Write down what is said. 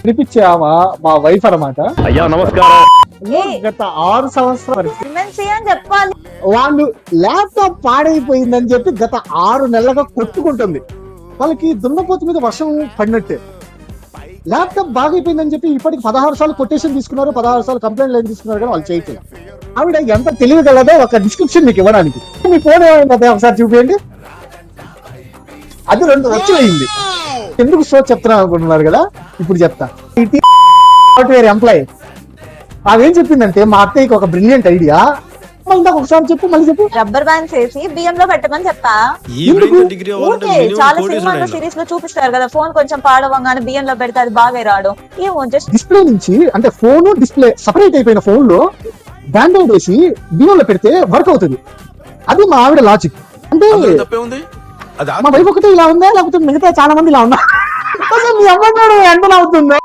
వినిపించావా మా వైఫ్ అన్నమాట. అయ్యా నమస్కారం. గత 6 సంవత్సరాలు MNC అని చెప్పాలి. వాళ్ళు ల్యాప్టాప్ పాడైపోయిందని చెప్పి గత 6 నెలలుగా కొట్టుకుంటుంది. వాళ్ళకి దున్నపోతు మీద వర్షం పడినట్టే. ల్యాప్టాప్ బాగైపోయిందని చెప్పి ఇప్పటికి 16 సార్లు కొటేషన్ తీసుకున్నారు, 16 సార్లు కంప్లైంట్ లైన్ తీసుకున్నారు, కానీ వాళ్ళు చేయట్లేదు. ఆవిడ ఎంత తెలియగలదో ఒక డిస్క్రిప్షన్ మీకు ఇవ్వడానికి. మీ ఫోన్ ఏమైంది ఒకసారి చూపించండి. అది 2 వచ్చి అయింది. ఎందుకు షో చెప్తున్నా అనుకుంటున్నారు కదా, ఇప్పుడు చెప్తా. సాఫ్ట్వేర్ ఎంప్లాయ్ అదేం చెప్పిందంటే, మా అత్తయ్యకి ఒక బ్రిలియంట్ ఐడియా. ఇందాక ఒకసారి చెప్పు, మళ్ళీ చెప్పు. రబ్బర్ బ్యాండ్స్ వేసి బియ్యం లో పెట్టమని చెప్పా. ఓకే, చాలా సినిమాలో సిరీస్ లో చూపిస్తారు కదా, ఫోన్ కొంచెం పాడవంగానే బియ్యం లో పెడితే అది బాగా రాడు. ఏమో జస్ట్ డిస్ప్లే నుంచి, అంటే ఫోన్ డిస్ప్లే సపరేట్ అయిపోయిన ఫోన్ లో బ్యాండేడ్ వేసి బియ్యంలో పెడితే వర్క్ అవుతుంది. అది మా ఆవిడ లాజిక్. అంటే మా వైఫ్ ఒకటే ఇలా ఉందా, లేకపోతే మిగతా చాలా మంది ఇలా ఉన్నా? మీ అమ్మాయి ఎంత అవుతుందో